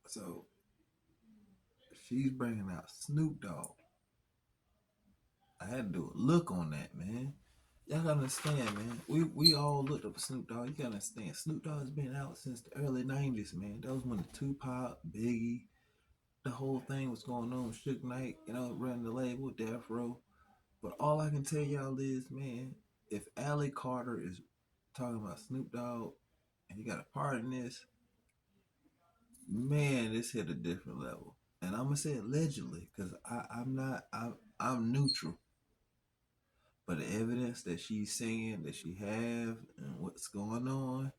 So she's bringing out Snoop Dogg. I had to do a look on that, man. Y'all gotta understand, man. We all looked up Snoop Dogg. You gotta understand, Snoop Dogg has been out since the early '90s, man. That was when the Tupac, Biggie, the whole thing was going on. Suge Knight, running the label, Death Row. But all I can tell y'all is, man, if Allie Carter is talking about Snoop Dogg and he got a part in this, man, this hit a different level. And I'm gonna say allegedly, because I'm neutral. But the evidence that she's saying that she have and what's going on,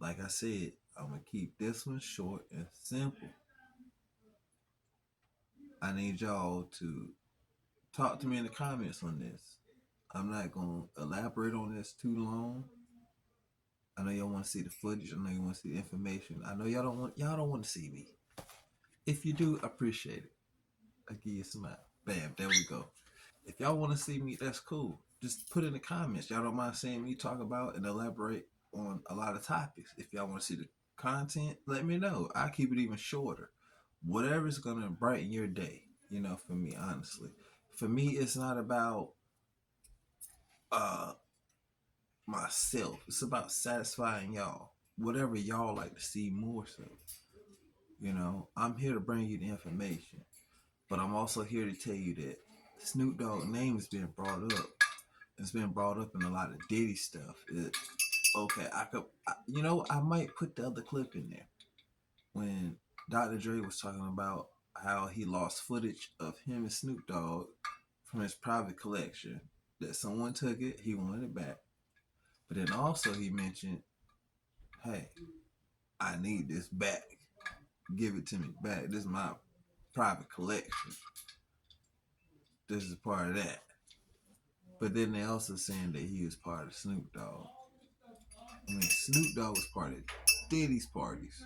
like I said, I'm gonna keep this one short and simple. I need y'all to talk to me in the comments on this. I'm not gonna elaborate on this too long. I know y'all want to see the footage. I know you want to see the information. I know y'all don't want to see me. If you do, I appreciate it. I give you a smile. Bam, there we go. If y'all want to see me, that's cool. Just put in the comments. Y'all don't mind seeing me talk about and elaborate on a lot of topics. If y'all want to see the content, let me know. I'll keep it even shorter. Whatever's going to brighten your day, for me, honestly. For me, it's not about myself. It's about satisfying y'all. Whatever y'all like to see more so. I'm here to bring you the information. But I'm also here to tell you that Snoop Dogg name has been brought up. It's been brought up in a lot of Diddy stuff. I might put the other clip in there when Dr. Dre was talking about how he lost footage of him and Snoop Dogg from his private collection. That someone took it, he wanted it back. But then also he mentioned, hey, I need this back. Give it to me back. This is my private collection. This is part of that. But then they also saying that he was part of Snoop Dogg. I mean, Snoop Dogg was part of Diddy's parties.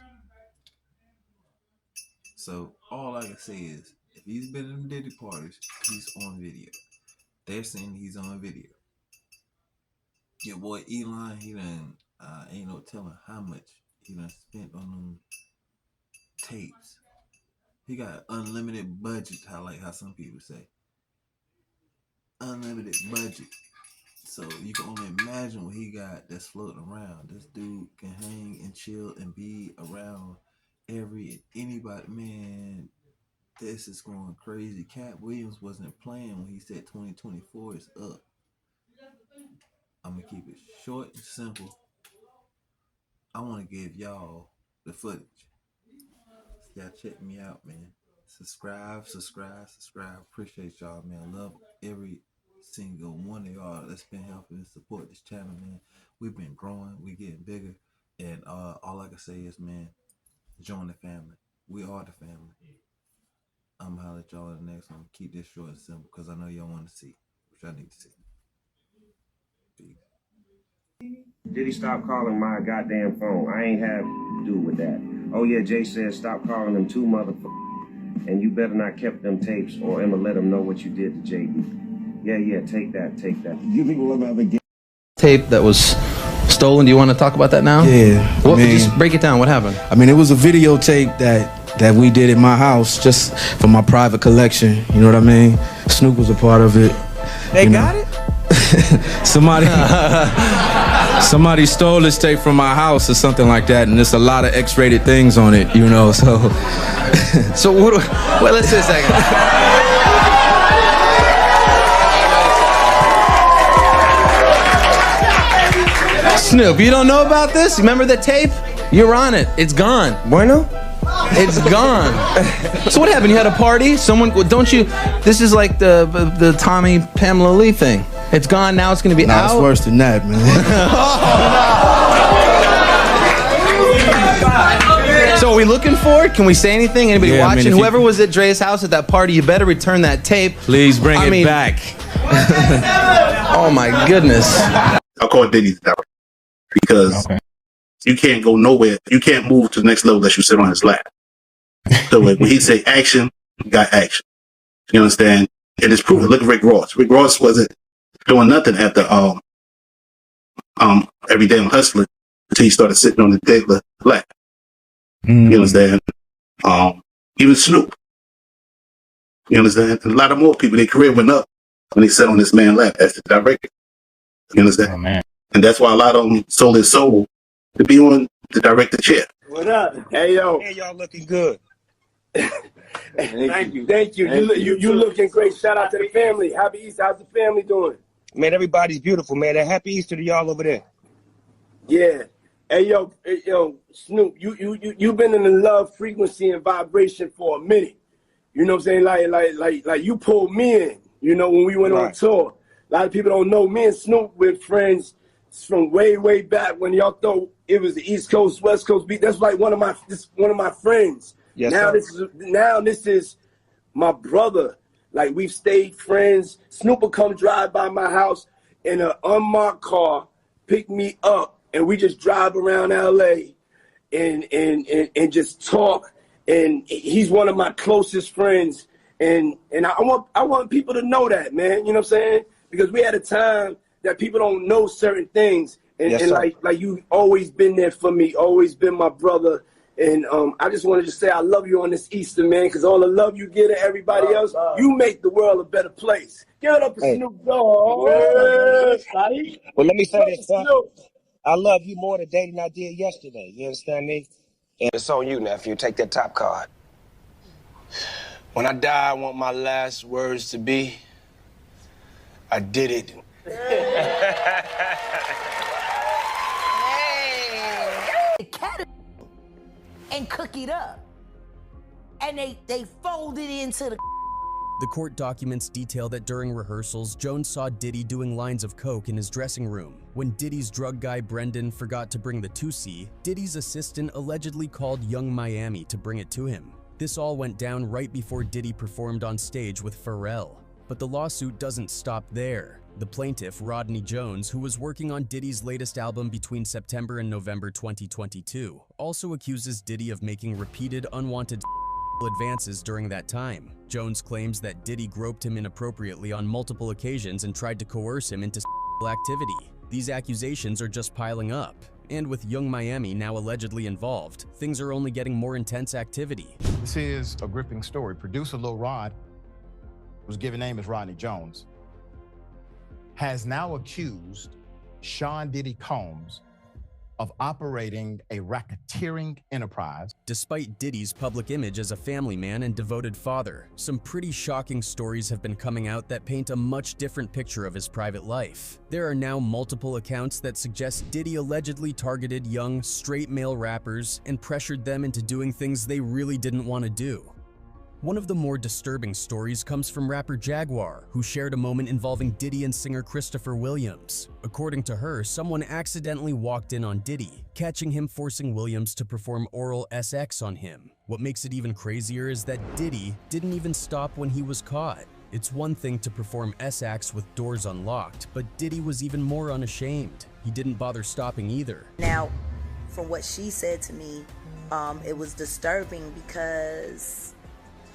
So all I can say is, if he's been in Diddy parties, he's on video. They're saying he's on video. Your boy Elon, he done ain't no telling how much he done spent on them tapes. He got unlimited budget, how some people say. Unlimited budget. So you can only imagine what he got that's floating around. This dude can hang and chill and be around anybody. Man, this is going crazy. Cat Williams wasn't playing when he said 2024 is up. I'm going to keep it short and simple. I want to give y'all the footage. So y'all check me out, man. Subscribe. Appreciate y'all, man. Love every single one of y'all that's been helping support this channel, man. We've been growing. We getting bigger. And all I can say is, man, join the family. We are the family. I'm going to holler at y'all in the next one. Keep this short and simple because I know y'all want to see, which I need to see. Peace. Diddy, stop calling my goddamn phone. I ain't have to do with that. Oh yeah, Jay says stop calling them two motherfuckers. And you better not kept them tapes or I'ma let them know what you did to JB. Yeah, take that. Do you think we'll ever have a game? Tape that was stolen. Do you want to talk about that now? Yeah. Just break it down. What happened? I mean, it was a videotape that we did in my house just for my private collection. You know what I mean? Snoop was a part of it. They got it? Somebody stole this tape from my house or something like that, and there's a lot of X-rated things on it, so. So well, let's see a second. Snoop, you don't know about this? Remember the tape? You're on it. It's gone. Bueno? It's gone. So what happened? You had a party? Don't you? This is like the Tommy Pamela Lee thing. It's gone now. It's going to be out. It's worse than that, man. So are we looking for it? Can we say anything? Anybody watching? I mean, whoever was at Dre's house at that party, you better return that tape. Please bring it back. Oh my goodness. I call Diddy that because you can't go nowhere. You can't move to the next level unless you sit on his lap. So like when he say action, you got action. You understand? And it's proven. Look at Rick Ross. Rick Ross wasn't doing nothing at the every day on hustling until he started sitting on the daily lap. You understand? Even Snoop. You understand? And a lot of more people, their career went up when they sat on this man's lap as the director. You understand? Oh, man. And that's why a lot of them sold their soul to be on the director chair. What up? Hey, yo. Hey, y'all looking good. Thank you. You looking great. Shout out to the family. Happy Easter. How's the family doing? Man, everybody's beautiful, man. And happy Easter to y'all over there. Yeah. Hey, yo, Snoop, you've been in the love frequency and vibration for a minute. You know what I'm saying? Like you pulled me in, you know, when we went on tour. A lot of people don't know me and Snoop were friends from way back when y'all thought it was the East Coast, West Coast beat. That's like one of my friends. Yes, now this is my brother. Like, we've stayed friends. Snoop will come drive by my house in an unmarked car, pick me up, and we just drive around LA and just talk. And he's one of my closest friends. And I want people to know that, man. You know what I'm saying? Because we had a time that people don't know certain things. And like you always been there for me, always been my brother. And I just wanted to say I love you on this Easter, man, because all the love you give to everybody else, you make the world a better place. Give it up for Snoop Dogg. Well, let me say this, son. I love you more today than I did yesterday. You understand me? And it's on you, nephew. Take that top card. When I die, I want my last words to be, I did it. And cook it up. And they fold it into the... The court documents detail that during rehearsals, Jones saw Diddy doing lines of coke in his dressing room. When Diddy's drug guy Brendan forgot to bring the 2C, Diddy's assistant allegedly called Young Miami to bring it to him. This all went down right before Diddy performed on stage with Pharrell. But the lawsuit doesn't stop there. The plaintiff, Rodney Jones, who was working on Diddy's latest album between September and November 2022, also accuses Diddy of making repeated unwanted advances during that time. Jones claims that Diddy groped him inappropriately on multiple occasions and tried to coerce him into activity. These accusations are just piling up. And with Young Miami now allegedly involved, things are only getting more intense activity. This is a gripping story. Producer Lil Rod, whose given name is Rodney Jones, has now accused Sean Diddy Combs of operating a racketeering enterprise. Despite Diddy's public image as a family man and devoted father, some pretty shocking stories have been coming out that paint a much different picture of his private life. There are now multiple accounts that suggest Diddy allegedly targeted young, straight male rappers and pressured them into doing things they really didn't want to do. One of the more disturbing stories comes from rapper Jaguar, who shared a moment involving Diddy and singer Christopher Williams. According to her, someone accidentally walked in on Diddy, catching him forcing Williams to perform oral SX on him. What makes it even crazier is that Diddy didn't even stop when he was caught. It's one thing to perform SX with doors unlocked, but Diddy was even more unashamed. He didn't bother stopping either. Now, from what she said to me, it was disturbing because,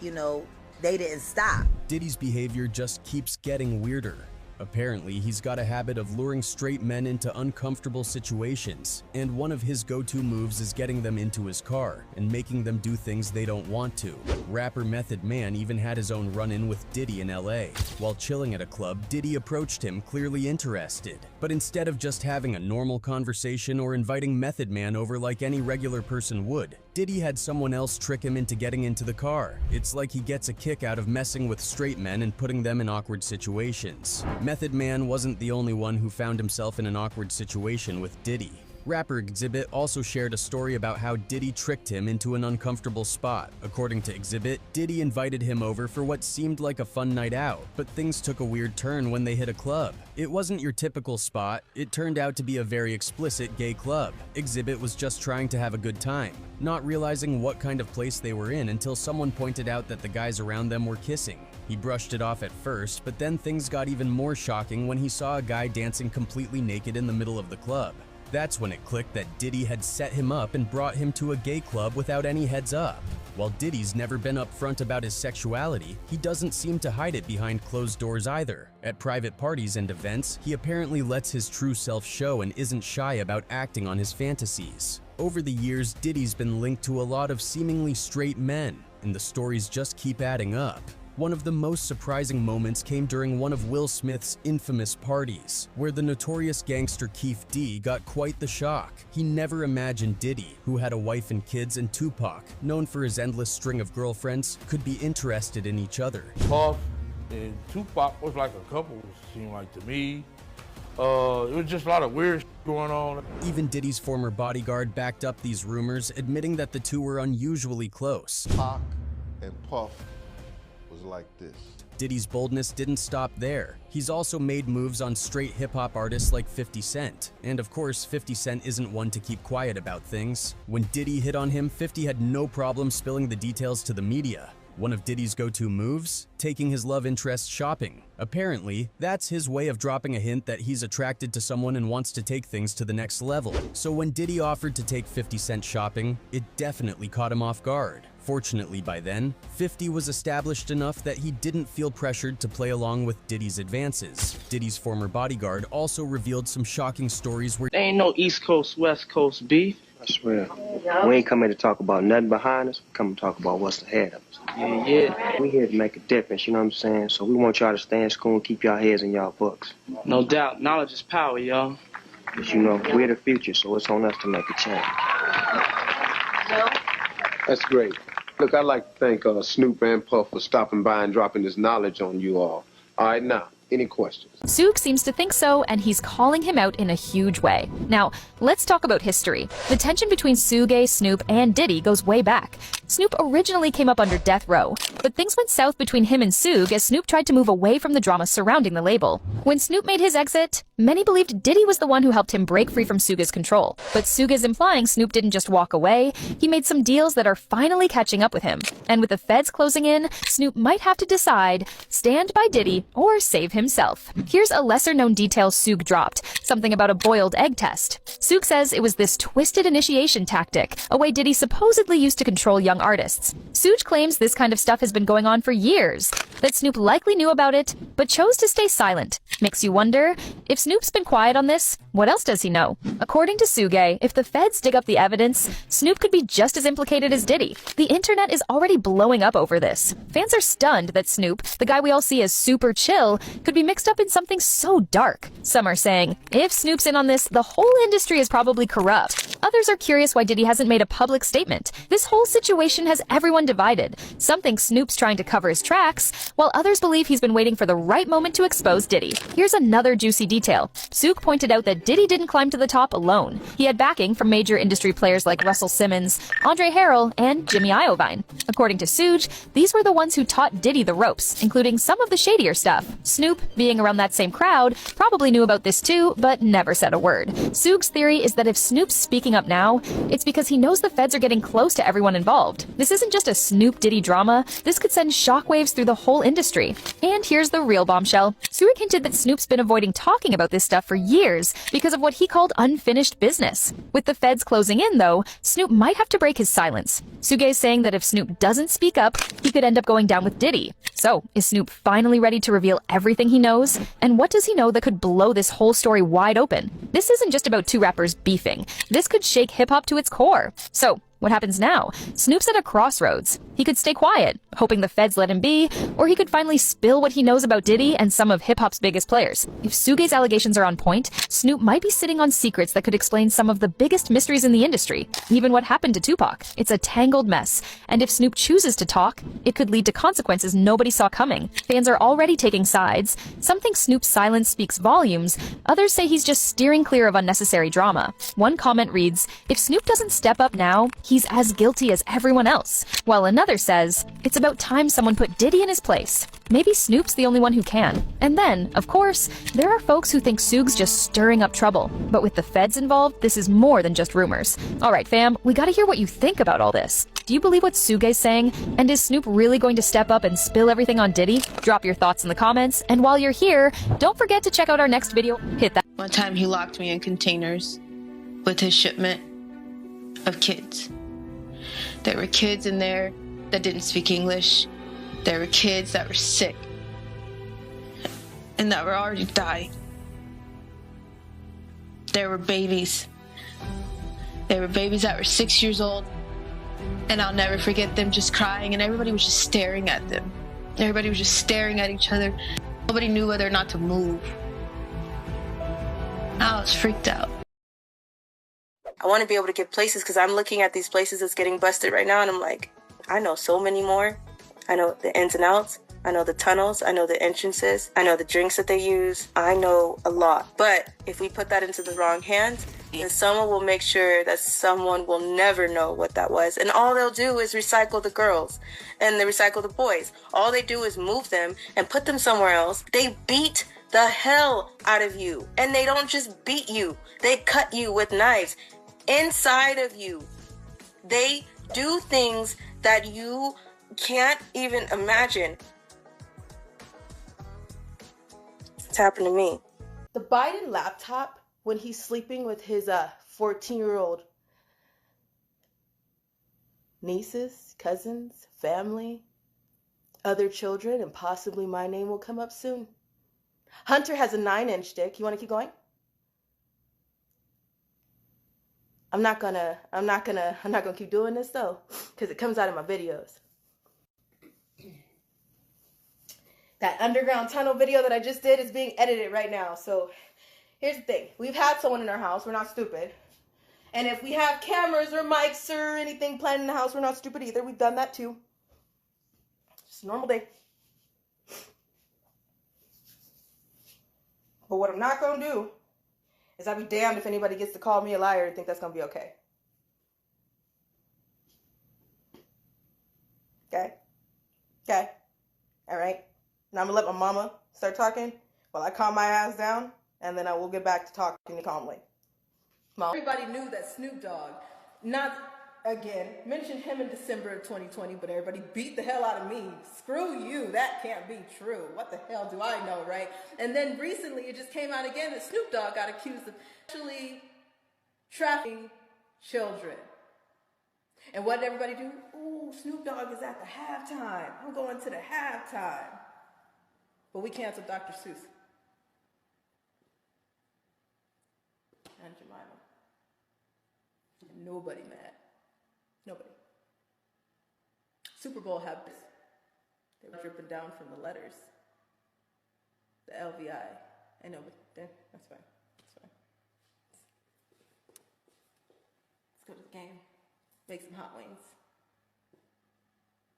you know, they didn't stop. Diddy's behavior just keeps getting weirder. Apparently, he's got a habit of luring straight men into uncomfortable situations, and one of his go-to moves is getting them into his car and making them do things they don't want to. Rapper Method Man even had his own run-in with Diddy in LA. While chilling at a club, Diddy approached him, clearly interested. But instead of just having a normal conversation or inviting Method Man over like any regular person would, Diddy had someone else trick him into getting into the car. It's like he gets a kick out of messing with straight men and putting them in awkward situations. Method Man wasn't the only one who found himself in an awkward situation with Diddy. Rapper Exhibit also shared a story about how Diddy tricked him into an uncomfortable spot. According to Exhibit, Diddy invited him over for what seemed like a fun night out, but things took a weird turn when they hit a club. It wasn't your typical spot, it turned out to be a very explicit gay club. Exhibit was just trying to have a good time, not realizing what kind of place they were in until someone pointed out that the guys around them were kissing. He brushed it off at first, but then things got even more shocking when he saw a guy dancing completely naked in the middle of the club. That's when it clicked that Diddy had set him up and brought him to a gay club without any heads up. While Diddy's never been upfront about his sexuality, he doesn't seem to hide it behind closed doors either. At private parties and events, he apparently lets his true self show and isn't shy about acting on his fantasies. Over the years, Diddy's been linked to a lot of seemingly straight men, and the stories just keep adding up. One of the most surprising moments came during one of Will Smith's infamous parties, where the notorious gangster Keith D got quite the shock. He never imagined Diddy, who had a wife and kids, and Tupac, known for his endless string of girlfriends, could be interested in each other. Puff and Tupac was like a couple, it seemed like to me. It was just a lot of weird going on. Even Diddy's former bodyguard backed up these rumors, admitting that the two were unusually close. Pac and Puff was like this. Diddy's boldness didn't stop there. He's also made moves on straight hip-hop artists like 50 Cent. And of course, 50 Cent isn't one to keep quiet about things. When Diddy hit on him, 50 had no problem spilling the details to the media. One of Diddy's go-to moves? Taking his love interest shopping. Apparently, that's his way of dropping a hint that he's attracted to someone and wants to take things to the next level. So when Diddy offered to take 50 Cent shopping, it definitely caught him off guard. Fortunately, by then, 50 was established enough that he didn't feel pressured to play along with Diddy's advances. Diddy's former bodyguard also revealed some shocking stories where there ain't no East Coast, West Coast beef. I swear, we ain't coming to talk about nothing behind us. We come to talk about what's ahead of us. Yeah. We here to make a difference, you know what I'm saying? So we want y'all to stay in school and keep y'all heads in y'all books. No doubt. Knowledge is power, y'all. But you know, we're the future, so it's on us to make a change. That's great. Look, I'd like to thank Snoop and Puff for stopping by and dropping this knowledge on you all. All right, now, any questions? Sook seems to think so, and he's calling him out in a huge way. Now, let's talk about history. The tension between Suge, Snoop, and Diddy goes way back. Snoop originally came up under death row, but things went south between him and Suge as Snoop tried to move away from the drama surrounding the label. When Snoop made his exit, many believed Diddy was the one who helped him break free from Suge's control. But Suge is implying Snoop didn't just walk away, he made some deals that are finally catching up with him. And with the feds closing in, Snoop might have to decide, stand by Diddy or save himself. Here's a lesser-known detail Suge dropped, something about a boiled egg test. Suge says it was this twisted initiation tactic, a way Diddy supposedly used to control young artists. Suge claims this kind of stuff has been going on for years, that Snoop likely knew about it, but chose to stay silent. Makes you wonder, if Snoop's been quiet on this, what else does he know? According to Suge, if the feds dig up the evidence, Snoop could be just as implicated as Diddy. The internet is already blowing up over this. Fans are stunned that Snoop, the guy we all see as super chill, could be mixed up in something so dark. Some are saying, if Snoop's in on this, the whole industry is probably corrupt. Others are curious why Diddy hasn't made a public statement. This whole situation has everyone divided. Some think Snoop's trying to cover his tracks, while others believe he's been waiting for the right moment to expose Diddy. Here's another juicy detail. Sook pointed out that Diddy didn't climb to the top alone. He had backing from major industry players like Russell Simmons, Andre Harrell, and Jimmy Iovine. According to Suge, these were the ones who taught Diddy the ropes, including some of the shadier stuff. Snoop, being around that same crowd, probably knew about this too, but never said a word. Suge's theory is that if Snoop's speaking up now, it's because he knows the feds are getting close to everyone involved. This isn't just a Snoop-Diddy drama, this could send shockwaves through the whole industry. And here's the real bombshell. Suge hinted that Snoop's been avoiding talking about this stuff for years because of what he called unfinished business. With the feds closing in, though, Snoop might have to break his silence. Suge is saying that if Snoop doesn't speak up, he could end up going down with Diddy. So, is Snoop finally ready to reveal everything he knows? And what does he know that could blow this whole story wide open? This isn't just about two rappers beefing. This could shake hip-hop to its core. So, what happens now? Snoop's at a crossroads. He could stay quiet, hoping the feds let him be, or he could finally spill what he knows about Diddy and some of hip-hop's biggest players. If Suge's allegations are on point, Snoop might be sitting on secrets that could explain some of the biggest mysteries in the industry, even what happened to Tupac. It's a tangled mess, and if Snoop chooses to talk, it could lead to consequences nobody saw coming. Fans are already taking sides. Some think Snoop's silence speaks volumes. Others say he's just steering clear of unnecessary drama. One comment reads, "If Snoop doesn't step up now, he's as guilty as everyone else," while another says, "It's about time someone put Diddy in his place. Maybe Snoop's the only one who can." And then, of course, there are folks who think Suge's just stirring up trouble. But with the feds involved, this is more than just rumors. Alright fam, we gotta hear what you think about all this. Do you believe what Suge's saying? And is Snoop really going to step up and spill everything on Diddy? Drop your thoughts in the comments, and while you're here, don't forget to check out our next video. Hit that. One time he locked me in containers with his shipment of kids. There were kids in there that didn't speak English. There were kids that were sick and that were already dying. There were babies. There were babies that were 6 years old, and I'll never forget them just crying, and everybody was just staring at them. Everybody was just staring at each other. Nobody knew whether or not to move. I was freaked out. I want to be able to get places because I'm looking at these places that's getting busted right now, and I'm like, I know so many more. I know the ins and outs. I know the tunnels. I know the entrances. I know the drinks that they use. I know a lot. But if we put that into the wrong hands, then someone will make sure that someone will never know what that was. And all they'll do is recycle the girls and they recycle the boys. All they do is move them and put them somewhere else. They beat the hell out of you. And they don't just beat you. They cut you with knives inside of you. They do things that you can't even imagine. It's happened to me. The Biden laptop, when he's sleeping with his 14-year-old nieces, cousins, family, other children, and possibly my name will come up soon. Hunter has a 9-inch dick. You want to keep going? I'm not gonna keep doing this though, because it comes out in my videos. That underground tunnel video that I just did is being edited right now. So here's the thing. We've had someone in our house. We're not stupid. And if we have cameras or mics or anything planned in the house, we're not stupid either. We've done that too. Just a normal day. But what I'm not going to do is I'll be damned if anybody gets to call me a liar and think that's going to be okay. Okay? Okay? All right? Now I'm going to let my mama start talking while I calm my ass down, and then I will get back to talking calmly. Mom. Everybody knew that Snoop Dogg, not again, mentioned him in December of 2020, but everybody beat the hell out of me. Screw you, that can't be true. What the hell do I know, right? And then recently it just came out again that Snoop Dogg got accused of actually trafficking children. And what did everybody do? Ooh, Snoop Dogg is at the halftime. I'm going to the halftime. But we canceled Dr. Seuss. And Jemima. And nobody mad. Nobody. Super Bowl had this. They were dripping down from the letters. The LVI. I know, but that's fine. That's fine. Let's go to the game. Make some hot wings.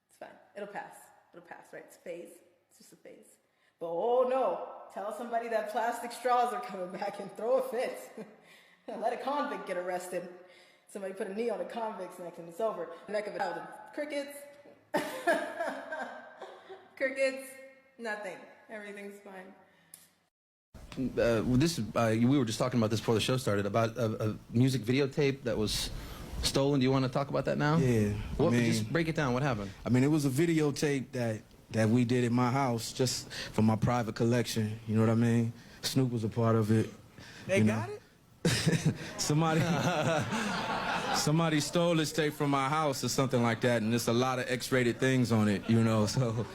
It's fine. It'll pass. It'll pass, right? It's a phase. It's just a phase. But oh no, tell somebody that plastic straws are coming back and throw a fit. Let a convict get arrested. Somebody put a knee on a convict's neck and it's over. Neck of it out. Crickets. Crickets. Nothing. Everything's fine. We were just talking about this before the show started, about a music videotape that was stolen. Do you want to talk about that now? Yeah. Just break it down. What happened? I mean, it was a videotape that we did at my house just for my private collection. You know what I mean? Snoop was a part of it. They got it? Somebody stole this tape from my house or something like that, and there's a lot of X-rated things on it, you know, so...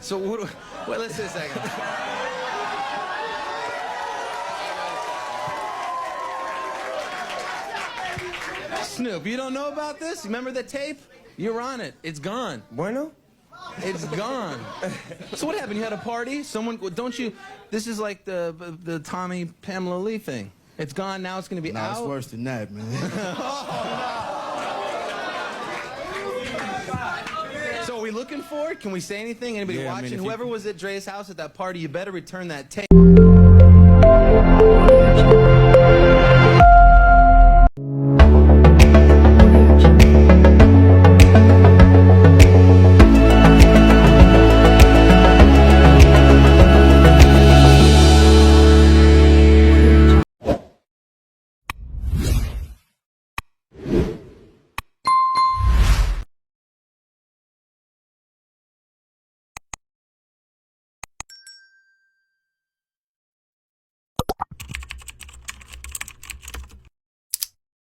So well, let's see a second. Snoop, you don't know about this? Remember the tape? You're on it. It's gone. Bueno? It's gone. So what happened? You had a party? Don't you... This is like the Tommy Pamela Lee thing. It's gone, now it's going to be out? It's worse than that, man. So are we looking for it? Can we say anything? Anybody Yeah, watching? I mean, Whoever was at Dre's house at that party, you better return that tape.